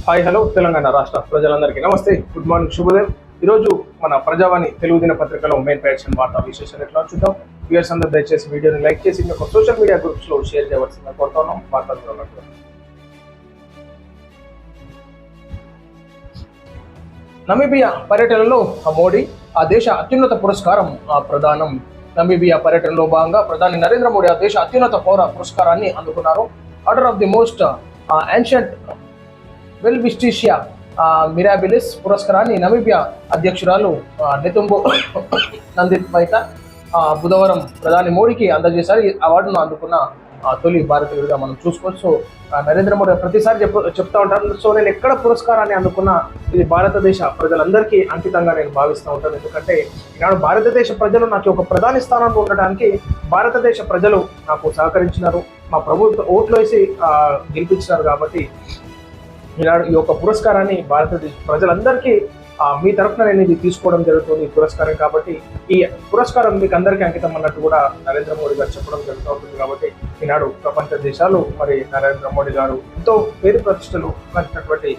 Hi hello Telangana రాష్ట్ర ప్రజలందరికీ నమస్తే, గుడ్ మార్నింగ్, శుభోదయం. ఈరోజు మన ప్రజావాణి తెలుగు దినపత్రికలో మెయిన్ పేజ్ వార్తా విశేషాలు ఎట్లా చూద్దాం. వ్యూయర్స్ అందరూ దయచేసి వీడియోని లైక్ చేసి మీ సోషల్ మీడియా గ్రూప్స్ లో షేర్ చేయవలసిందిగా కోరుతున్నాం. వార్తలు నమీబియా పర్యటనలో మోడీ ఆ దేశ అత్యున్నత పురస్కారం ప్రదానం. నమీబియా పర్యటనలో భాగంగా ప్రధాని నరేంద్ర మోడీ ఆ దేశ అత్యున్నత పౌర పురస్కారాన్ని అందుకున్నారు. Order of the Most Ancient Welwitschia Mirabilis పురస్కారాన్ని నమీబియా అధ్యక్షురాలు నెతుంబో నందిత్వైత బుధవారం ప్రధాని మోడీకి అందజేశారు. ఈ అవార్డును అందుకున్న తొలి భారతీయుడిగా మనం చూసుకోవచ్చు. సో నరేంద్ర మోడీ ప్రతిసారి చెప్తా ఉంటారు. సో నేను ఎక్కడ పురస్కారాన్ని అందుకున్నా ఇది భారతదేశ ప్రజలందరికీ అంకితంగా నేను భావిస్తూ ఉంటాను. ఎందుకంటే ఈనాడు భారతదేశ ప్రజలు నాకు ఒక ప్రధాని స్థానంలో ఉండడానికి భారతదేశ ప్రజలు నాకు సహకరించినారు, మా ప్రభుత్వ ఓట్లు వేసి గెలిపించినారు. కాబట్టి ఈనాడు ఈ యొక్క పురస్కారాన్ని భారతదేశ ప్రజలందరికీ మీ తరఫున నేను ఇది తీసుకోవడం జరుగుతుంది, ఈ పురస్కారం. కాబట్టి ఈ పురస్కారం మీకు అందరికీ అంకితం అన్నట్టు కూడా నరేంద్ర మోడీ గారు చెప్పడం జరుగుతూ ఉంటుంది. కాబట్టి ఈనాడు ప్రపంచ దేశాలు మరి నరేంద్ర మోడీ గారు ఎంతో పేరు ప్రతిష్టలు కలిగినటువంటి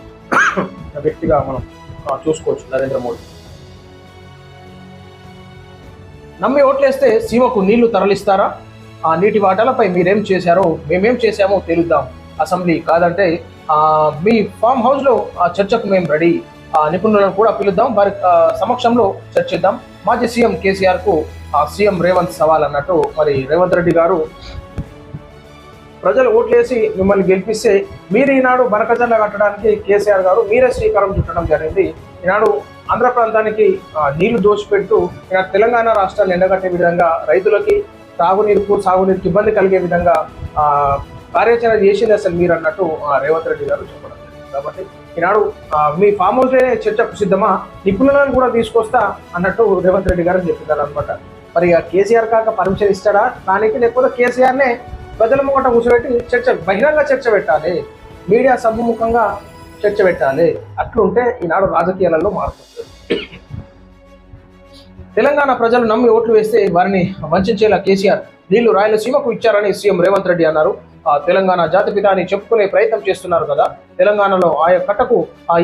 వ్యక్తిగా మనం చూసుకోవచ్చు. నరేంద్ర మోడీ నమ్మి ఓట్లేస్తే సీమకు నీళ్లు తరలిస్తారా? ఆ నీటి వాటాలపై మీరేం చేశారో మేమేం చేశామో తెలుద్దాం. అసెంబ్లీ కాదంటే మీ ఫామ్ హౌస్ లో చర్చకు మేము రెడీ. నిపుణులను కూడా పిలుద్దాం, వారి సమక్షంలో చర్చిద్దాం. మాజీ సీఎం కేసీఆర్ కు సీఎం రేవంత్ సవాల్ అన్నట్టు మరి రేవంత్ రెడ్డి గారు ప్రజలు ఓట్లేసి మిమ్మల్ని గెలిపిస్తే మీరు ఈనాడు బనకజల్ల కట్టడానికి కేసీఆర్ గారు మీరే శ్రీకారం చుట్టడం జరిగింది. ఈనాడు ఆంధ్ర ప్రాంతానికి నీళ్లు దోచిపెడుతూ ఈనాడు తెలంగాణ రాష్ట్రాన్ని ఎండగట్టే విధంగా రైతులకి సాగునీరుకి ఇబ్బంది కలిగే విధంగా కార్యాచరణ చేసింది అసలు మీరు అన్నట్టు రేవంత్ రెడ్డి గారు చెప్పడం జరిగింది. కాబట్టి ఈనాడు మీ ఫామ్ హౌస్ చర్చకు సిద్ధమా, నిపుణులను కూడా తీసుకొస్తా అన్నట్టు రేవంత్ రెడ్డి గారు చెప్పినారు అనమాట. మరి కేసీఆర్ కాక పర్మిషన్ ఇస్తాడా దానికి, లేకపోతే కేసీఆర్నే ప్రజల ముంగట కూర్చోబెట్టి బహిరంగ చర్చ పెట్టాలి, మీడియా సభముఖంగా చర్చ పెట్టాలి. అట్లుంటే ఈనాడు రాజకీయాలలో మార్పు వస్తుంది. తెలంగాణ ప్రజలు నమ్మి ఓట్లు వేస్తే వారిని వంచేలా కేసీఆర్ నీళ్లు రాయలసీమకు ఇచ్చారని సీఎం రేవంత్ రెడ్డి అన్నారు. తెలంగాణ జాతిపిత అని చెప్పుకునే ప్రయత్నం చేస్తున్నారు కదా, తెలంగాణలో ఆయా కట్టకు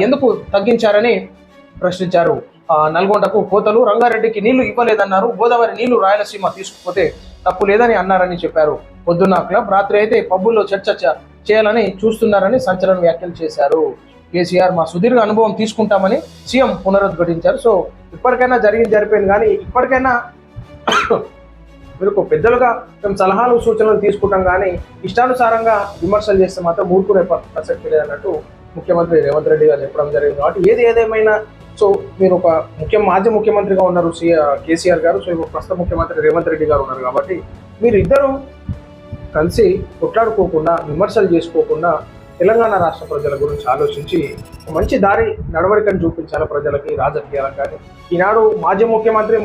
ఎందుకు తగ్గించారని ప్రశ్నించారు. నల్గొండకు కోతలు, రంగారెడ్డికి నీళ్లు ఇవ్వలేదన్నారు. గోదావరి నీళ్లు రాయలసీమ తీసుకుపోతే తప్పు లేదని అన్నారని చెప్పారు. పొద్దున్న క్లబ్, రాత్రి అయితే పబ్బుల్లో చర్చ చేయాలని చూస్తున్నారని సంచలన వ్యాఖ్యలు చేశారు. కేసీఆర్ మా సుదీర్ఘ అనుభవం తీసుకుంటామని సీఎం పునరుద్ఘాటించారు. సో ఇప్పటికైనా జరిగిపోయింది, కానీ ఇప్పటికైనా మీరు పెద్దలుగా మేము సలహాలు సూచనలు తీసుకుంటాం, కానీ ఇష్టానుసారంగా విమర్శలు చేస్తే మాత్రం ఊరుకునే ప్రసక్తి లేదన్నట్టు ముఖ్యమంత్రి రేవంత్ రెడ్డి గారు చెప్పడం జరిగింది. కాబట్టి ఏదేమైనా సో మీరు ఒక మాజీ ముఖ్యమంత్రిగా ఉన్నారు కేసీఆర్ గారు, సో ఇప్పుడు ప్రస్తుత ముఖ్యమంత్రి రేవంత్ రెడ్డి గారు ఉన్నారు. కాబట్టి మీరు ఇద్దరు కలిసి కొట్లాడుకోకుండా, విమర్శలు చేసుకోకుండా తెలంగాణ రాష్ట్ర ప్రజల గురించి ఆలోచించి మంచి దారి నడవడికను చూపించాలి ప్రజలకి, రాజకీయాలకు. కానీ ఈనాడు మాజీ ముఖ్యమంత్రి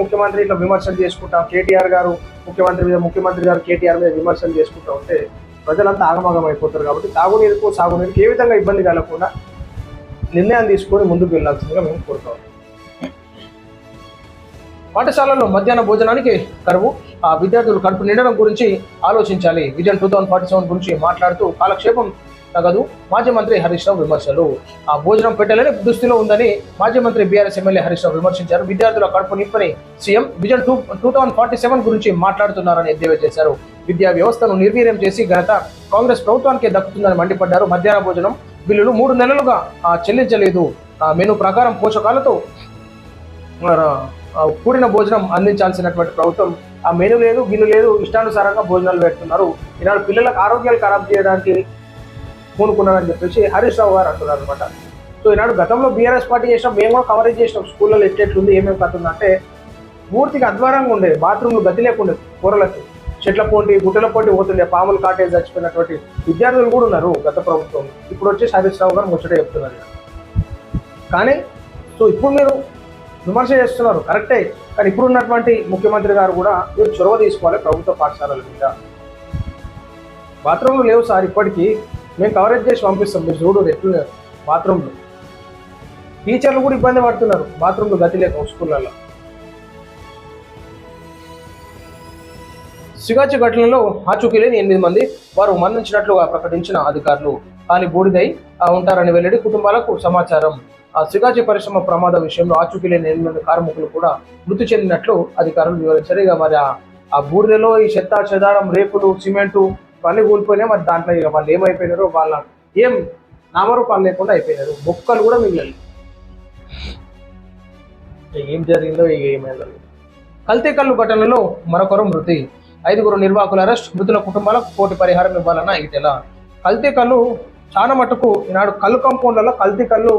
ఇట్లా విమర్శలు చేసుకుంటాం, కేటీఆర్ గారు ముఖ్యమంత్రి గారు కేటీఆర్ మీద విమర్శలు చేసుకుంటూ ఉంటే ప్రజలంతా ఆగమాగం అయిపోతారు. కాబట్టి సాగునీరుకు ఏ విధంగా ఇబ్బంది కలగకుండా నిర్ణయం తీసుకొని ముందుకు వెళ్లాల్సిందిగా మేము కోరుతాం. పాఠశాలల్లో మధ్యాహ్న భోజనానికి కరువు, విద్యార్థులు కడుపు నిండడం గురించి ఆలోచించాలి. విజన్ 2047 గురించి మాట్లాడుతూ కాలక్షేపం తగదు, మాజీ మంత్రి హరీష్ రావు విమర్శలు. భోజనం పెట్టలేని దుస్థితిలో ఉందని మాజీ మంత్రి బీఆర్ఎస్ ఎమ్మెల్యే హరీష్ రావు విమర్శించారు. విద్యార్థుల కడుపు నింపని సీఎం విజన్ 2047 గురించి మాట్లాడుతున్నారని ఎద్దేవా చేశారు. విద్యా వ్యవస్థను నిర్వీర్యం చేసి ఘనత కాంగ్రెస్ ప్రభుత్వానికే దక్కుతుందని మండిపడ్డారు. మధ్యాహ్న భోజనం బిల్లులు 3 నెలలుగా చెల్లించలేదు. మెను ప్రకారం పోషకాలతో కూడిన భోజనం అందించాల్సినటువంటి ప్రభుత్వం ఆ మెను లేదు, బిల్లు లేదు, ఇష్టానుసారంగా భోజనాలు పెడుతున్నారు. ఈనాడు పిల్లలకు ఆరోగ్యాలు ఖరాబ్ చేయడానికి పూనుకున్నారని చెప్పేసి హరీష్ రావు గారు అంటున్నారు అనమాట. సో ఈనాడు గతంలో బీఆర్ఎస్ పార్టీ చేసినాం, మేము కూడా కవరేజ్ చేసినాం స్కూళ్ళలో ఎట్లెట్లుంది, ఏమేమి కట్టుందంటే పూర్తిగా అధ్వారంగా ఉండేది. బాత్రూమ్లు గతి లేకుండేది, కూరలకు చెట్ల పోటీ గుట్టల పోటీ పోతుండే, పాములు కాటేజ్ చచ్చిపోయినటువంటి విద్యార్థులు కూడా ఉన్నారు గత ప్రభుత్వం. ఇప్పుడు వచ్చేసి హరీష్ రావు గారు ముచ్చట చెప్తున్నారు. కానీ సో ఇప్పుడు మీరు విమర్శ చేస్తున్నారు కరెక్టే, కానీ ఇప్పుడు ఉన్నటువంటి ముఖ్యమంత్రి గారు కూడా మీరు చొరవ తీసుకోవాలి ప్రభుత్వ పాఠశాలల మీద. బాత్రూమ్లు లేవు సార్, ఇప్పటికీ మేము కవరేజ్ చేసి పంపిస్తాం, మీరు చూడు ఎట్లున్నారు బాత్రూమ్లు. టీచర్లు కూడా ఇబ్బంది పడుతున్నారు, బాత్రూమ్లు గతి లేక స్కూళ్ళల్లో. సిగాచి ఘటనలో ఆచూకీ లేని 8 మంది వారు మరణించినట్లుగా ప్రకటించిన అధికారులు కానీ బూడిదై ఉంటారని వెల్లడి కుటుంబాలకు సమాచారం. సిగాచి పరిశ్రమ ప్రమాద విషయంలో ఆచూకీ లేని 8 మంది కార్మికులు కూడా మృతి చెందినట్లు అధికారులు వివరించారు. ఇక మరి ఆ బూడిదలో ఈ చెత్త చెదారం, రేకులు, సిమెంటు అన్ని కూలిపోయినాయి. మరి దాంట్లో ఇక వాళ్ళు ఏమైపోయినారో వాళ్ళ ఏం నామరూపాలు లేకుండా అయిపోయినారు. బొక్కలు కూడా మిగిలి ఏం జరిగిందో ఇక ఏమైందో. కల్తీ కల్లు ఘటనలో మరొకరు మృతి, 5 నిర్వాహకుల అరెస్ట్, మృతుల కుటుంబాలకు కోటి పరిహారం ఇవ్వాలన్న ఈటెల. కల్తీ కల్లు చాలా మటుకు ఈనాడు కళ్ళు కంపౌండ్లలో కల్తీ కల్లు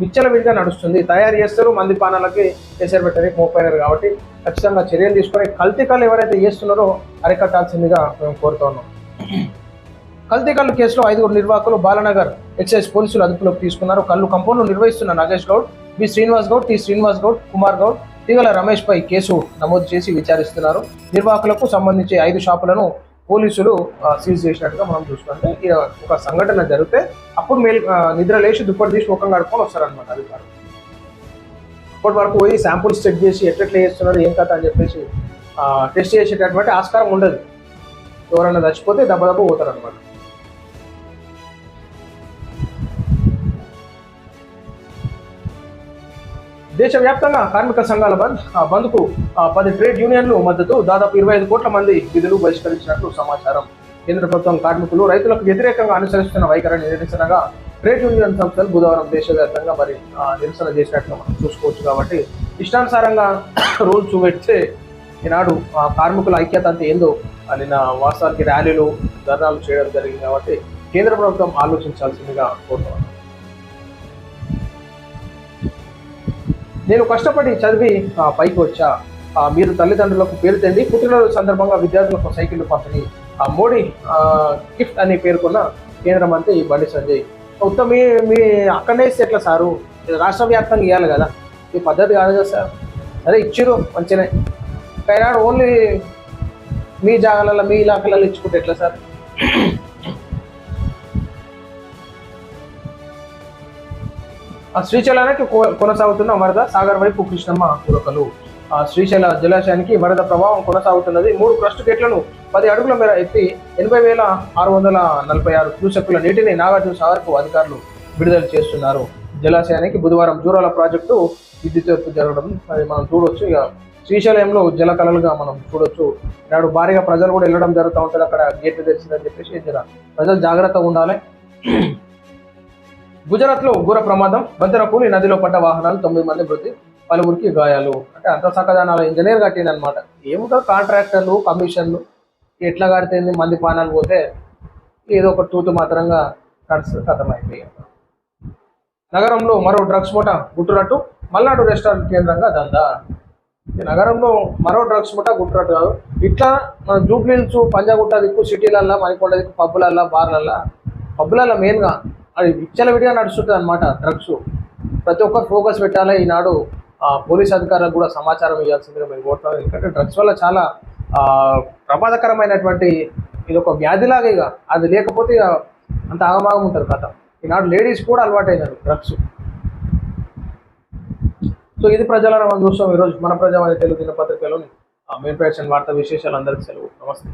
విచ్చలవిడిగా నడుస్తుంది. తయారు చేస్తారు, మంది పానాలకి కేసీఆర్ పెట్టడానికి మోపోయినారు. కాబట్టి ఖచ్చితంగా చర్యలు తీసుకొని కల్తీ కళ్ళు ఎవరైతే చేస్తున్నారో అరికట్టాల్సిందిగా మేము కోరుతున్నాం. కల్తీ కళ్ళు కేసులో 5 నిర్వాహకులు బాలనగర్ ఎక్సైజ్ పోలీసులు అదుపులోకి తీసుకున్నారు. కళ్ళు కంపౌండ్లు నిర్వహిస్తున్న నాగేష్ గౌడ్, బి శ్రీనివాస్ గౌడ్, టి శ్రీనివాస్ గౌడ్, కుమార్ గౌడ్, తీగల రమేష్ పై కేసు నమోదు చేసి విచారిస్తున్నారు. నిర్వాహకులకు సంబంధించి 5 షాపులను పోలీసులు సీజ్ చేసినట్టుగా మనం చూసుకుంటే ఒక సంఘటన జరిగితే అప్పుడు నిద్ర లేచి దుప్పటి తీసి ముఖం కడుక్కొని వస్తారనమాట అధికారులు. అప్పటి వరకు పోయి శాంపుల్స్ చెక్ చేసి ఎట్లెట్లా చేస్తున్నారు ఏం కథ అని చెప్పేసి టెస్ట్ చేసేటటువంటి ఆస్కారం ఉండదు. ఎవరైనా చచ్చిపోతే దెబ్బ పోతారనమాట. దేశవ్యాప్తంగా కార్మిక సంఘాల బంద్కు 10 ట్రేడ్ యూనియన్లు మద్దతు, దాదాపు 25 కోట్ల మంది విధులు బహిష్కరించినట్లు సమాచారం. కేంద్ర ప్రభుత్వం కార్మికులు, రైతులకు వ్యతిరేకంగా అనుసరిస్తున్న వైఖరిని నిరసనగా ట్రేడ్ యూనియన్ సంస్థలు బుధవారం దేశవ్యాప్తంగా మరి నిరసన చేసినట్లు మనం చూసుకోవచ్చు. కాబట్టి ఇష్టానుసారంగా రూల్స్ పెడితే ఈనాడు కార్మికుల ఐక్యత అంతా ఏందో నిన్న వాస్తవానికి ర్యాలీలు, ధర్నాలు చేయడం జరిగింది. కాబట్టి కేంద్ర ప్రభుత్వం ఆలోచించాల్సిందిగా కోరుతున్నాను. నేను కష్టపడి చదివి పైకి వచ్చా, మీరు తల్లిదండ్రులకు పేరు తెండి, పుట్టినరోజు సందర్భంగా విద్యార్థులకు సైకిళ్లు పంపిణీ, మోడీ గిఫ్ట్ అని పేర్కొన్న కేంద్ర మంత్రి బండి సంజయ్. మొత్తం మీ అక్కడనే ఇస్తే ఎట్లా సారు, రాష్ట్ర వ్యాప్తంగా ఇవ్వాలి కదా, ఈ పద్ధతి కాదు కదా సార్. సరే ఇచ్చిరు మంచిగానే, కానీ ఓన్లీ మీ జాగాలలో మీ ఇలాకలలో ఇచ్చుకుంటే ఎట్లా సార్. శ్రీశైలానికి కొనసాగుతున్న వరద, సాగర్ వైపు కృష్ణమ్మ కురకలు. శ్రీశైల జలాశయానికి వరద ప్రభావం కొనసాగుతున్నది. 3 క్రస్ట్ గేట్లను 10 అడుగుల మేర ఎత్తి 80,646 క్యూసెక్కుల నీటిని నాగార్జున సాగర్కు అధికారులు విడుదల చేస్తున్నారు. జలాశయానికి బుధవారం జూరాల ప్రాజెక్టు విద్యుత్ జరగడం అది మనం చూడొచ్చు. ఇక శ్రీశైలంలో జలకళలుగా మనం చూడొచ్చు. నాడు భారీగా ప్రజలు కూడా వెళ్ళడం జరుగుతూ ఉంటుంది. అక్కడ గేట్లు తెచ్చిందని చెప్పేసి ప్రజలు జాగ్రత్తగా ఉండాలి. గుజరాత్లో ఘోర ప్రమాదం, బంతరపూలి నదిలో పడ్డ వాహనాలు, 9 మంది మృతి, పలువురికి గాయాలు. అంటే అంత సకదానాల ఇంజనీర్ కట్టిందనమాట. ఏముంటుంది కాంట్రాక్టర్లు, కమిషన్లు ఎట్లా కడితేంది, మంది పానాలు పోతే ఏదో ఒక తూతు మాత్రంగా కథమైపోయాయి. నగరంలో మరో డ్రగ్స్ మూట గుట్టురట్టు, మల్నాడు రెస్టారెంట్ కేంద్రంగా దందా. నగరంలో మరో డ్రగ్స్ మూట గుట్టురట్టు కాదు, ఇట్లా మన జూబ్లీహిల్స్, పంజాగుట్ట దిక్కు, సిటీలల్లో, మణికొండ దిక్కు, పబ్బులల్లో, పబ్బులల్లో మెయిన్గా అది విచ్చలవిడిగా నడుస్తుంటుంది అనమాట డ్రగ్స్. ప్రతి ఒక్కరు ఫోకస్ పెట్టాలి. ఈనాడు పోలీస్ అధికారులకు కూడా సమాచారం ఇవ్వాల్సిందిగా మేము కోరుతాం. ఎందుకంటే డ్రగ్స్ వల్ల చాలా ప్రమాదకరమైనటువంటి ఇది ఒక వ్యాధిలాగా. ఇక అది లేకపోతే ఇక అంత ఆగమాగం ఉంటుంది కథ. ఈనాడు లేడీస్ కూడా అలవాటైనారు డ్రగ్స్. సో ఇది ప్రజలను మనం చూస్తాం ఈరోజు మన ప్రజావాణి తెలుగు దినపత్రికలోని మెయిన్ ప్యాషన్ వార్తా విశేషాలు. అందరికీ సెలవు. నమస్తే.